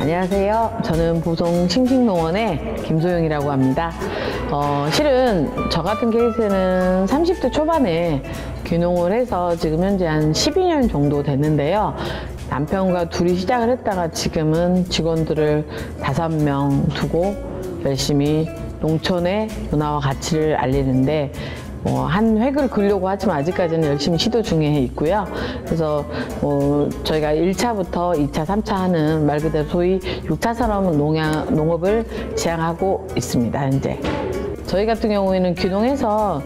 안녕하세요. 저는 보성 싱싱농원의 김소영이라고 합니다. 실은 저 같은 케이스는 30대 초반에 귀농을 해서 지금 현재 한 12년 정도 됐는데요. 남편과 둘이 시작을 했다가 지금은 직원들을 5명 두고 열심히 농촌의 문화와 가치를 알리는데 한 획을 그으려고 하지만 아직까지는 열심히 시도 중에 있고요. 그래서 저희가 1차부터 2차, 3차 하는 말 그대로 소위 6차 산업 농업을 지향하고 있습니다. 현재 저희 같은 경우에는 귀농해서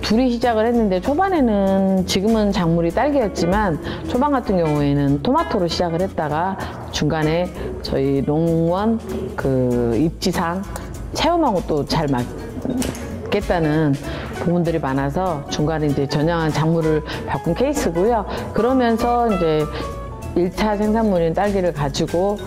둘이 시작을 했는데 초반에는 지금은 작물이 딸기였지만 초반 같은 경우에는 토마토로 시작을 했다가 중간에 저희 농원 그 입지상 체험하고 또 잘 맞겠다는 부분들이 많아서 중간에 이제 전향한 작물을 바꾼 케이스고요. 그러면서 이제 1차 생산물인 딸기를 가지고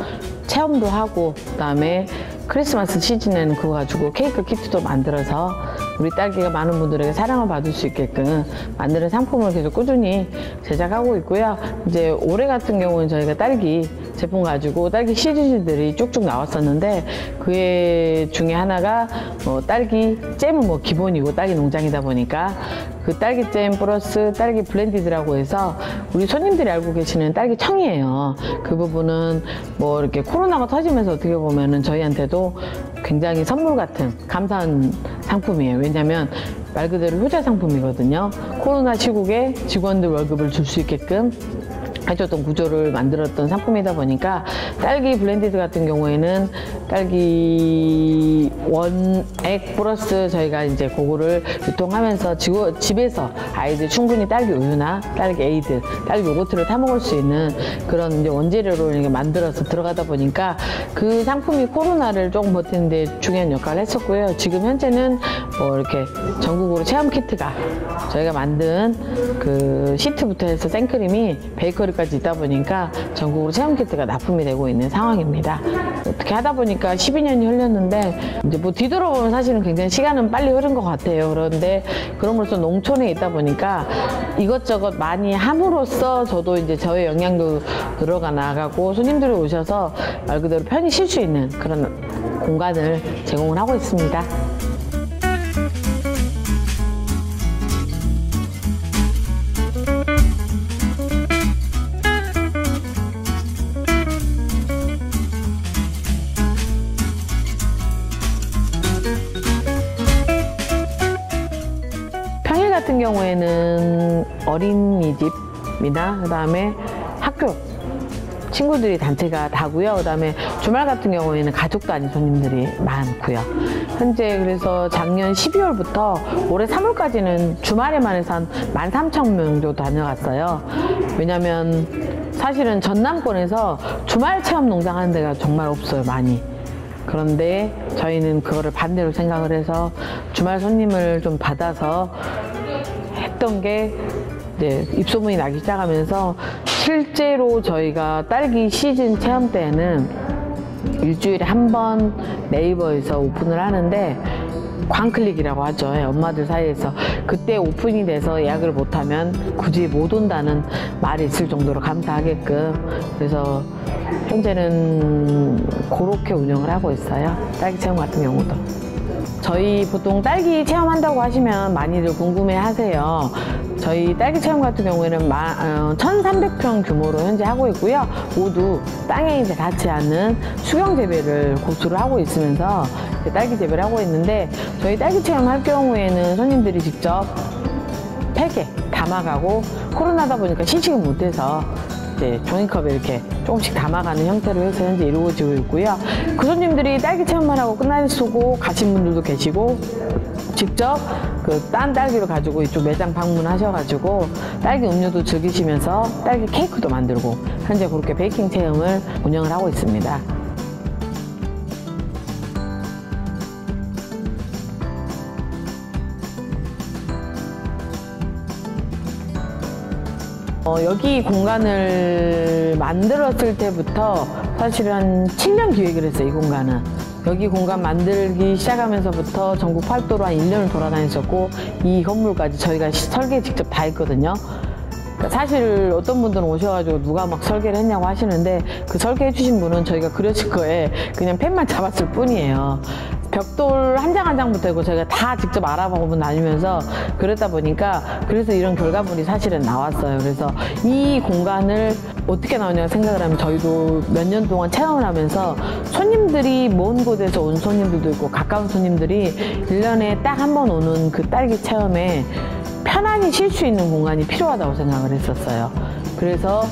체험도 하고 그다음에 크리스마스 시즌에는 그거 가지고 케이크 키트도 만들어서 우리 딸기가 많은 분들에게 사랑을 받을 수 있게끔 만드는 상품을 계속 꾸준히 제작하고 있고요. 이제 올해 같은 경우는 저희가 딸기 제품 가지고 딸기 시리즈들이 쭉쭉 나왔었는데 그 중에 하나가 딸기 잼은 기본이고 딸기 농장이다 보니까 그 딸기 잼 플러스 딸기 블렌디드라고 해서 우리 손님들이 알고 계시는 딸기 청이에요. 그 부분은 이렇게 코로나가 터지면서 어떻게 보면은 저희한테도 굉장히 선물 같은 감사한 상품이에요. 왜냐면 말 그대로 효자 상품이거든요. 코로나 시국에 직원들 월급을 줄 수 있게끔 해줬던 구조를 만들었던 상품이다 보니까 딸기 블렌디드 같은 경우에는 딸기 원액 플러스 저희가 이제 그거를 유통하면서 집에서 아이들 충분히 딸기 우유나 딸기 에이드, 딸기 요거트를 타 먹을 수 있는 그런 이제 원재료로 이렇게 만들어서 들어가다 보니까 그 상품이 코로나를 조금 버티는 데 중요한 역할을 했었고요. 지금 현재는 이렇게 전국으로 체험 키트가 저희가 만든 그 시트부터 해서 생크림이 베이커리까지 있다 보니까 전국으로 체험 키트가 납품이 되고 있는 상황입니다. 어떻게 하다 보니까 12년이 흘렸는데 이제 뒤돌아보면 사실은 굉장히 시간은 빨리 흐른 것 같아요. 그런데 그럼으로써 농촌에 있다 보니까 이것저것 많이 함으로써 저도 이제 저의 영향도 들어가 나가고 손님들이 오셔서 말 그대로 편히 쉴 수 있는 그런 공간을 제공을 하고 있습니다. 평일 같은 경우에는 어린이집이나 그 다음에 학교 친구들이 단체가 다고요. 그 다음에 주말 같은 경우에는 가족 단위 손님들이 많고요. 현재 그래서 작년 12월부터 올해 3월까지는 주말에만 해서 한 13,000명 정도 다녀갔어요. 왜냐면 사실은 전남권에서 주말 체험 농장 하는 데가 정말 없어요, 많이. 그런데 저희는 그거를 반대로 생각을 해서 주말 손님을 좀 받아서 했던 게 이제 입소문이 나기 시작하면서 실제로 저희가 딸기 시즌 체험 때에는 일주일에 한 번 네이버에서 오픈을 하는데 광클릭이라고 하죠. 엄마들 사이에서 그때 오픈이 돼서 예약을 못하면 굳이 못 온다는 말이 있을 정도로 감사하게끔 그래서 현재는 그렇게 운영을 하고 있어요. 딸기 체험 같은 경우도. 저희 보통 딸기 체험한다고 하시면 많이들 궁금해 하세요. 저희 딸기 체험 같은 경우에는 1,300평 규모로 현재 하고 있고요. 모두 땅에 이제 닿지 않는 수경 재배를 고수를 하고 있으면서 딸기 재배를 하고 있는데 저희 딸기 체험 할 경우에는 손님들이 직접 팩에 담아가고 코로나다 보니까 시식을 못해서 이제 종이컵에 이렇게 조금씩 담아가는 형태로 해서 현재 이루어지고 있고요. 그 손님들이 딸기 체험만 하고 끝나시고 가신 분들도 계시고 직접 그 딴 딸기를 가지고 이쪽 매장 방문하셔가지고 딸기 음료도 즐기시면서 딸기 케이크도 만들고 현재 그렇게 베이킹 체험을 운영을 하고 있습니다. 여기 공간을 만들었을 때부터 사실 한 7년 기획을 했어요, 이 공간은. 여기 공간 만들기 시작하면서부터 전국 팔도로 한 1년을 돌아다녔었고 이 건물까지 저희가 설계 직접 다 했거든요. 그러니까 사실 어떤 분들은 오셔가지고 누가 막 설계를 했냐고 하시는데 그 설계해 주신 분은 저희가 그려질 거에 그냥 펜만 잡았을 뿐이에요. 벽돌 한 장 한 장부터 있고 저희가 다 직접 알아보고 다니면서 그랬다 보니까 그래서 이런 결과물이 사실은 나왔어요. 그래서 이 공간을 어떻게 나오냐고 생각을 하면 저희도 몇 년 동안 체험을 하면서 손님들이 먼 곳에서 온 손님들도 있고 가까운 손님들이 1년에 딱 한 번 오는 그 딸기 체험에 편안히 쉴 수 있는 공간이 필요하다고 생각을 했었어요. 그래서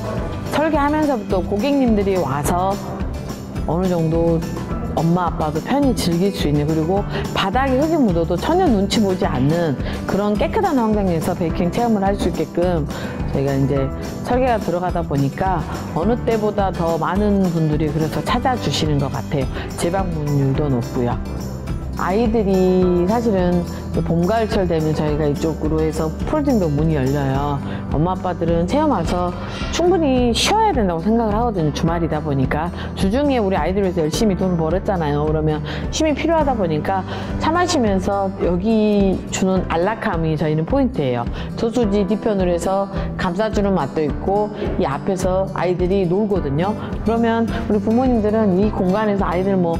설계하면서부터 고객님들이 와서 어느 정도 엄마 아빠도 편히 즐길 수 있는, 그리고 바닥에 흙이 묻어도 전혀 눈치 보지 않는 그런 깨끗한 환경에서 베이킹 체험을 할 수 있게끔 저희가 이제 설계가 들어가다 보니까 어느 때보다 더 많은 분들이 그래서 찾아주시는 것 같아요. 재방문율도 높고요. 아이들이 사실은 봄, 가을철 되면 저희가 이쪽으로 해서 폴딩도 문이 열려요. 엄마 아빠들은 체험 와서 충분히 쉬어야 된다고 생각을 하거든요. 주말이다 보니까. 주중에 우리 아이들 위해서 열심히 돈을 벌었잖아요. 그러면 쉼이 필요하다 보니까 차 마시면서 여기 주는 안락함이 저희는 포인트예요. 저수지 뒤편으로 해서 감싸주는 맛도 있고 이 앞에서 아이들이 놀거든요. 그러면 우리 부모님들은 이 공간에서 아이들 뭐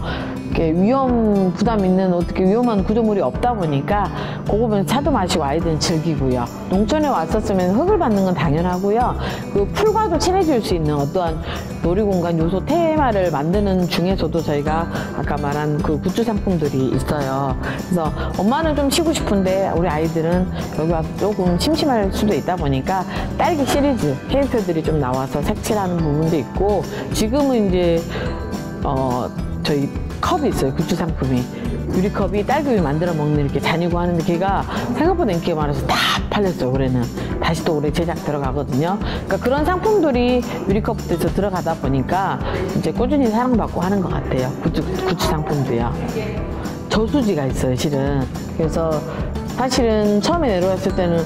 위험 부담 있는 어떻게 위험한 구조물이 없다 보니까 그거 보면 차도 마시고 아이들은 즐기고요. 농촌에 왔었으면 흙을 받는 건 당연하고요. 그 풀과도 친해질 수 있는 어떠한 놀이공간 요소 테마를 만드는 중에서도 저희가 아까 말한 그 굿즈 상품들이 있어요. 그래서 엄마는 좀 쉬고 싶은데 우리 아이들은 여기 와서 조금 심심할 수도 있다 보니까 딸기 시리즈 캐릭터들이 좀 나와서 색칠하는 부분도 있고, 지금은 이제 저희 컵이 있어요. 굿즈 상품이. 유리컵이 딸기우유 만들어 먹는 이렇게 잔이고 하는데 걔가 생각보다 인기가 많아서 다 팔렸어요. 올해는. 다시 또 올해 제작 들어가거든요. 그러니까 그런 상품들이 유리컵부터 들어가다 보니까 이제 꾸준히 사랑받고 하는 것 같아요. 굿즈 상품도요. 저수지가 있어요, 실은. 그래서 사실은 처음에 내려왔을 때는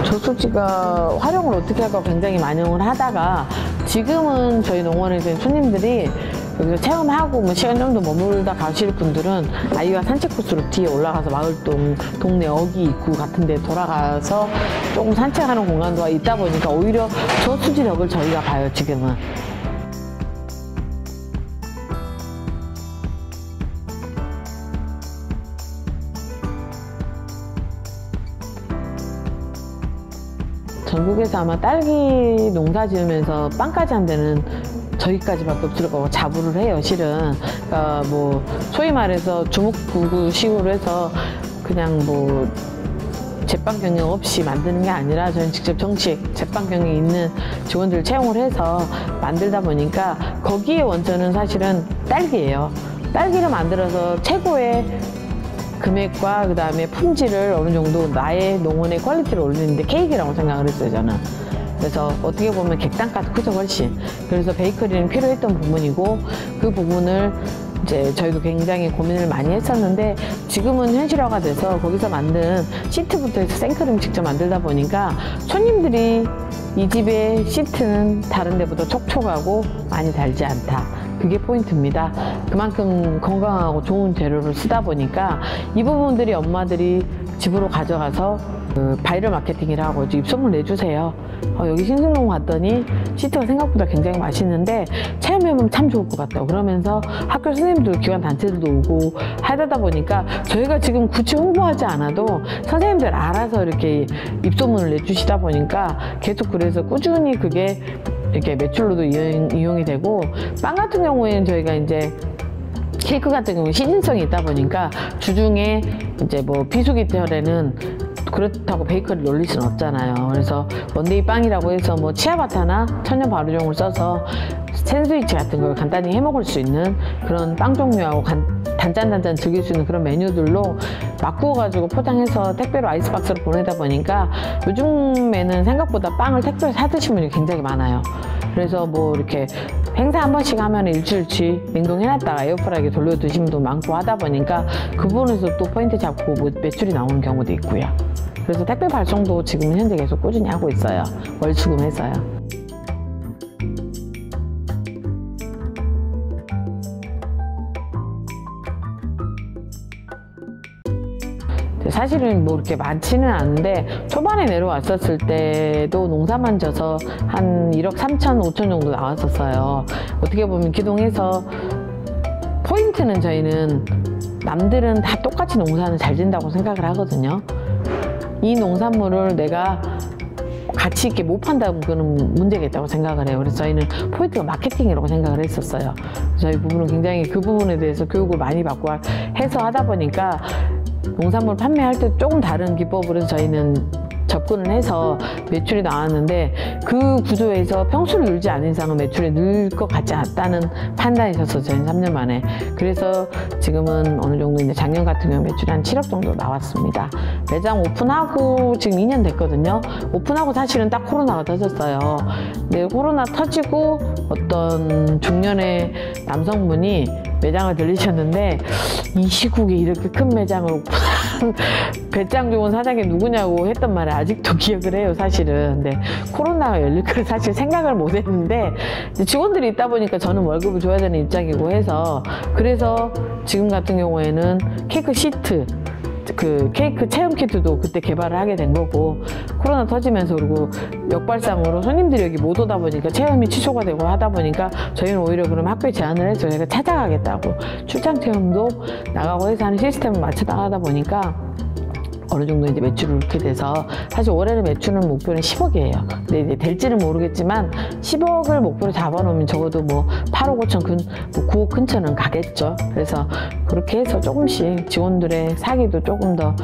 저수지가 활용을 어떻게 할까 굉장히 만용을 하다가 지금은 저희 농원에서 손님들이 여기서 체험하고 뭐 시간 좀 더 머물다 가실 분들은 아이와 산책 코스로 뒤에 올라가서 마을동, 동네 어기 입구 같은 데 돌아가서 조금 산책하는 공간도 있다 보니까 오히려 저수지력을 저희가 봐요, 지금은. 전국에서 아마 딸기 농사 지으면서 빵까지 한 데는 저희까지밖에 없을 거고 자부를 해요, 실은. 그러니까 뭐 소위 말해서 주먹구구식으로 해서 그냥 뭐 제빵 경영 없이 만드는 게 아니라 저는 직접 정식 제빵 경영이 있는 직원들 채용을 해서 만들다 보니까 거기에 원천은 사실은 딸기예요. 딸기를 만들어서 최고의 금액과 그 다음에 품질을 어느 정도 나의 농원의 퀄리티를 올리는데 케이크라고 생각을 했어요, 저는. 그래서 어떻게 보면 객단가도 크죠, 훨씬. 그래서 베이커리는 필요했던 부분이고 그 부분을 이제 저희도 굉장히 고민을 많이 했었는데 지금은 현실화가 돼서 거기서 만든 시트부터 해서 생크림 직접 만들다 보니까 손님들이 이 집의 시트는 다른 데보다 촉촉하고 많이 달지 않다. 그게 포인트입니다. 그만큼 건강하고 좋은 재료를 쓰다 보니까 이 부분들이 엄마들이 집으로 가져가서 바이럴 마케팅이라 하고 입소문 내주세요. 여기 싱싱농 갔더니 시트가 생각보다 굉장히 맛있는데 체험해보면 참 좋을 것 같다고 그러면서 학교 선생님들, 기관 단체들도 오고 하다 보니까 저희가 지금 굳이 홍보하지 않아도 선생님들 알아서 이렇게 입소문을 내주시다 보니까 계속 그래서 꾸준히 그게 이렇게 매출로도 이용이 되고, 빵 같은 경우에는 저희가 이제 케이크 같은 경우는 시즌성이 있다 보니까 주중에 이제 뭐 비수기철에는 그렇다고 베이커리를 올릴 수는 없잖아요. 그래서 원데이 빵이라고 해서 뭐 치아바타나 천연 발효종을 써서 샌드위치 같은 걸 간단히 해 먹을 수 있는 그런 빵 종류하고 단짠단짠 즐길 수 있는 그런 메뉴들로 막 구워가지고 포장해서 택배로 아이스박스로 보내다 보니까 요즘에는 생각보다 빵을 택배로 사 드시는 분이 굉장히 많아요. 그래서 뭐 이렇게 행사 한 번씩 하면 일주일치 냉동해놨다가 에어프라이기에 돌려 드시는 분도 많고 하다 보니까 그 부분에서 또 포인트 잡고 뭐 매출이 나오는 경우도 있고요. 그래서 택배 발송도 지금 현재 계속 꾸준히 하고 있어요. 월수금해서요. 사실은 뭐 이렇게 많지는 않은데 초반에 내려왔었을 때도 농사만 져서 한 1억 3천, 5천 정도 나왔었어요. 어떻게 보면 기동해서 포인트는 저희는 남들은 다 똑같이 농사는 잘 진다고 생각을 하거든요. 이 농산물을 내가 가치 있게 못 판다면 그거는 문제가 있다고 생각을 해요. 그래서 저희는 포인트가 마케팅이라고 생각을 했었어요. 저희 부부는 굉장히 그 부분에 대해서 교육을 많이 받고 해서 하다 보니까 농산물 판매할 때 조금 다른 기법으로 저희는 접근을 해서 매출이 나왔는데, 그 구조에서 평수를 늘지 않은 이상은 매출이 늘 것 같지 않다는 판단이 있었어요. 저희는 3년 만에. 그래서 지금은 어느 정도 이제 작년 같은 경우 매출이 한 7억 정도 나왔습니다. 매장 오픈하고 지금 2년 됐거든요. 오픈하고 사실은 딱 코로나가 터졌어요. 근데 코로나 터지고 어떤 중년의 남성분이 매장을 들리셨는데, 이 시국에 이렇게 큰 매장을 오픈한 배짱 좋은 사장이 누구냐고 했던 말을 아직도 기억을 해요, 사실은. 근데 코로나가 열릴 걸 사실 생각을 못 했는데, 직원들이 있다 보니까 저는 월급을 줘야 되는 입장이고 해서, 그래서 지금 같은 경우에는 케이크 시트, 그 케이크 체험 키트도 그때 개발을 하게 된 거고, 코로나 터지면서 그리고 역발상으로 손님들이 여기 못 오다 보니까 체험이 취소가 되고 하다 보니까 저희는 오히려 그럼 학교에 제안을 해서 저희가 찾아가겠다고 출장 체험도 나가고 해서 하는 시스템을 맞춰 나가다 보니까 어느 정도 이제 매출을 얻게 돼서, 사실 올해는 매출은 목표는 10억이에요. 근데 이제 될지는 모르겠지만 10억을 목표로 잡아놓으면 적어도 뭐 8억 5천, 뭐 9억 근처는 가겠죠. 그래서 그렇게 해서 조금씩 직원들의 사기도 조금 더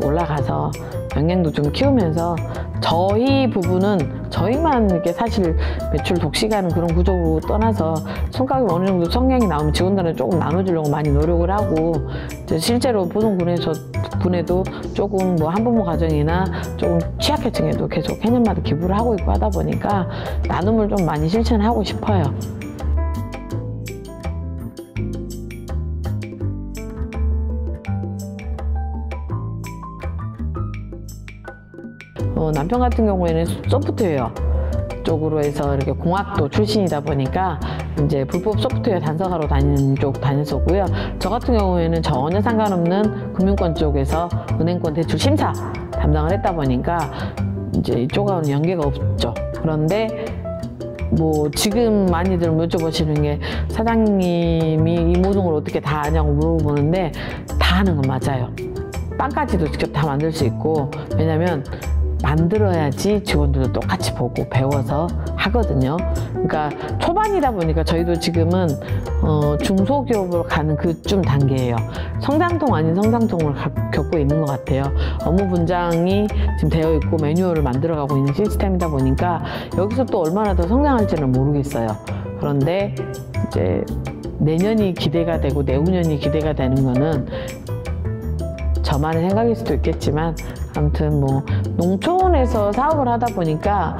올라가서 영양도 좀 키우면서, 저희 부부는 저희만 이렇게 사실 매출 독식하는 그런 구조로 떠나서 성과가 어느 정도 성향이 나오면 직원들한테 조금 나눠주려고 많이 노력을 하고, 실제로 분에도 조금 뭐 한부모 가정이나 조금 취약계층에도 계속 해년마다 기부를 하고 있고 하다 보니까 나눔을 좀 많이 실천하고 싶어요. 남편 같은 경우에는 소프트웨어 쪽으로 해서 이렇게 공학도 출신이다 보니까 이제 불법 소프트웨어 단서가로 다니는 쪽 다녔었고요. 저 같은 경우에는 전혀 상관없는 금융권 쪽에서 은행권 대출 심사 담당을 했다 보니까 이제 이쪽하고는 연계가 없죠. 그런데 뭐 지금 많이들 여쭤보시는 게, 사장님이 이 모든 걸 어떻게 다 아냐고 물어보는데, 다 하는 건 맞아요. 빵까지도 직접 다 만들 수 있고, 왜냐면 만들어야지 직원들도 똑같이 보고 배워서 하거든요. 그러니까 초반이다 보니까 저희도 지금은 중소기업으로 가는 그쯤 단계예요. 성장통 아닌 성장통을 겪고 있는 것 같아요. 업무 분장이 지금 되어 있고 매뉴얼을 만들어가고 있는 시스템이다 보니까 여기서 또 얼마나 더 성장할지는 모르겠어요. 그런데 이제 내년이 기대가 되고 내후년이 기대가 되는 거는 저만의 생각일 수도 있겠지만, 아무튼 뭐 농촌에서 사업을 하다 보니까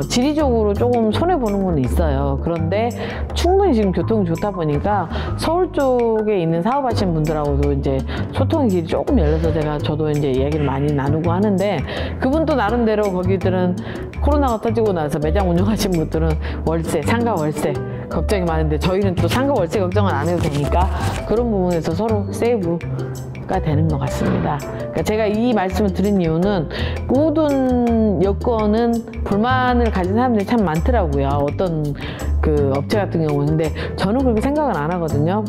지리적으로 조금 손해보는 건 있어요. 그런데 충분히 지금 교통이 좋다 보니까 서울 쪽에 있는 사업하시는 분들하고도 이제 소통의 길이 조금 열려서 저도 이제 이야기를 많이 나누고 하는데, 그분도 나름대로 거기들은 코로나가 터지고 나서 매장 운영하신 분들은 월세, 상가 월세 걱정이 많은데, 저희는 또 상가 월세 걱정은 안 해도 되니까 그런 부분에서 서로 세이브가 되는 것 같습니다. 그러니까 제가 이 말씀을 드린 이유는, 모든 여건은 불만을 가진 사람들이 참 많더라고요. 어떤 그 업체 같은 경우는. 근데 저는 그렇게 생각은 안 하거든요.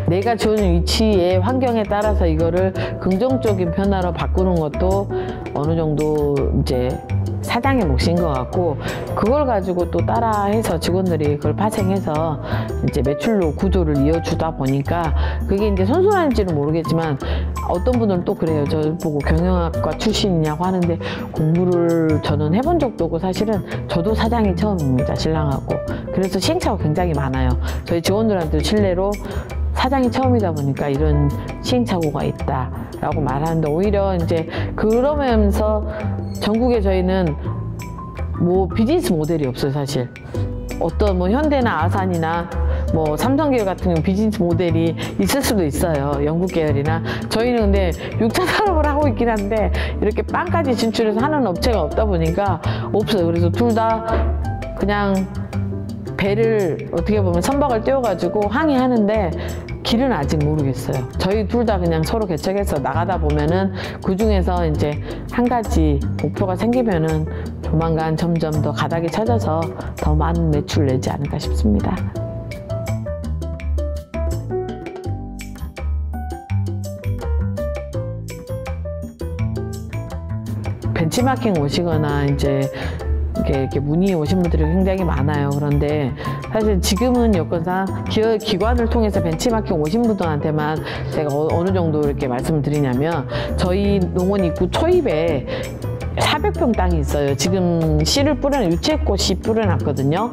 내가 지어진 위치의 환경에 따라서 이거를 긍정적인 변화로 바꾸는 것도 어느 정도 이제 사장의 몫인 것 같고, 그걸 가지고 또 따라해서 직원들이 그걸 파생해서 이제 매출로 구조를 이어주다 보니까 그게 이제 선순환인지는 모르겠지만, 어떤 분들은 또 그래요. 저 보고 경영학과 출신이냐고 하는데, 공부를 저는 해본 적도 없고, 사실은 저도 사장이 처음입니다, 신랑하고. 그래서 시행착오가 굉장히 많아요. 저희 직원들한테 실례로 사장이 처음이다 보니까 이런 시행착오가 있다라고 말하는데, 오히려 이제 그러면서 전국에 저희는 뭐 비즈니스 모델이 없어요, 사실. 어떤 뭐 현대나 아산이나 뭐 삼성계열 같은 경우 비즈니스 모델이 있을 수도 있어요, 영국 계열이나. 저희는 근데 6차 산업을 하고 있긴 한데 이렇게 빵까지 진출해서 하는 업체가 없다 보니까 없어요. 그래서 둘 다 그냥 배를 어떻게 보면 선박을 띄워가지고 항해하는데 길은 아직 모르겠어요. 저희 둘 다 그냥 서로 개척해서 나가다 보면은 그 중에서 이제 한 가지 목표가 생기면은 조만간 점점 더 가닥이 쳐져서 더 많은 매출 내지 않을까 싶습니다. 벤치마킹 오시거나 이제 이렇게 문의 오신 분들이 굉장히 많아요. 그런데 사실 지금은 여건상 기관을 통해서 벤치마킹 오신 분들한테만 제가 어느 정도 이렇게 말씀을 드리냐면, 저희 농원 입구 초입에 400평 땅이 있어요. 지금 씨를 유채꽃이 뿌려놨거든요.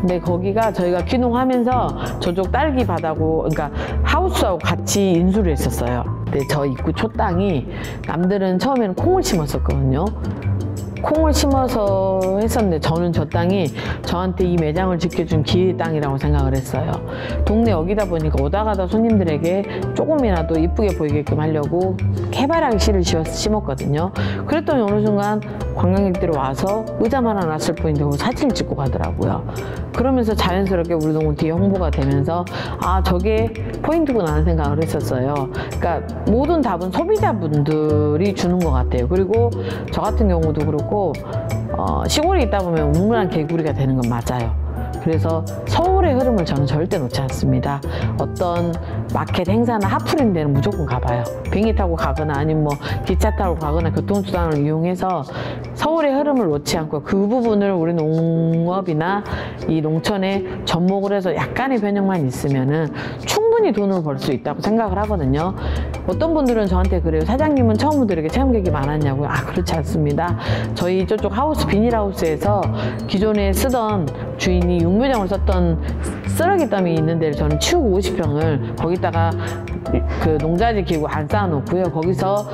근데 거기가 저희가 귀농하면서 저쪽 딸기 바다고, 그러니까 하우스하고 같이 인수를 했었어요. 근데 저 입구 초 땅이, 남들은 처음에는 콩을 심었었거든요. 콩을 심어서 했었는데 저는 저 땅이 저한테 이 매장을 지켜준 기회의 땅이라고 생각을 했어요. 동네 여기다 보니까 오다 가다 손님들에게 조금이라도 이쁘게 보이게끔 하려고 해바라기 씨를 심었거든요. 그랬더니 어느 순간 관광객들이 와서 의자만 하나 놨을 뿐인데 사진을 찍고 가더라고요. 그러면서 자연스럽게 우리 농원 뒤에 홍보가 되면서 아, 저게 포인트구나 하는 생각을 했었어요. 그러니까 모든 답은 소비자분들이 주는 것 같아요. 그리고 저 같은 경우도 그렇고 시골에 있다 보면 우물안 개구리가 되는 건 맞아요. 그래서 서울의 흐름을 저는 절대 놓지 않습니다. 어떤 마켓 행사나 하프링 데는 무조건 가봐요. 비행기 타고 가거나 아니면 뭐 기차 타고 가거나 교통수단을 이용해서 서울의 흐름을 놓지 않고 그 부분을 우리 농업이나 이 농촌에 접목을 해서 약간의 변형만 있으면은 충분히 돈을 벌 수 있다고 생각을 하거든요. 어떤 분들은 저한테 그래요. 사장님은 처음부터 이렇게 체험객이 많았냐고요. 아, 그렇지 않습니다. 저희 저쪽 하우스, 비닐하우스에서 기존에 쓰던 주인이 육묘장을 썼던 쓰레기 더미 있는 데를 저는 치우고 50평을 거기다가 그 농자재 기구 안 쌓아놓고요. 거기서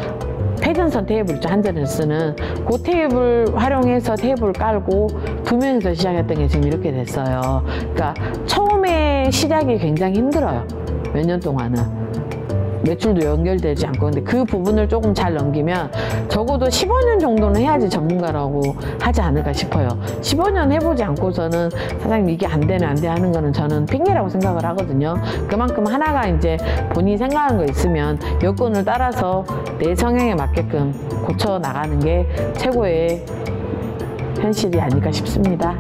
패전선 테이블 있죠. 한전에서 쓰는 그 테이블 활용해서 테이블 깔고 2명이서 시작했던 게 지금 이렇게 됐어요. 그러니까 처음에 시작이 굉장히 힘들어요. 몇 년 동안은. 매출도 연결되지 않고. 근데 그 부분을 조금 잘 넘기면 적어도 15년 정도는 해야지 전문가라고 하지 않을까 싶어요. 15년 해보지 않고서는 사장님 이게 안 되네 안 돼 하는 거는 저는 핑계라고 생각을 하거든요. 그만큼 하나가 이제 본인이 생각하는 거 있으면 여건을 따라서 내 성향에 맞게끔 고쳐 나가는 게 최고의 현실이 아닐까 싶습니다.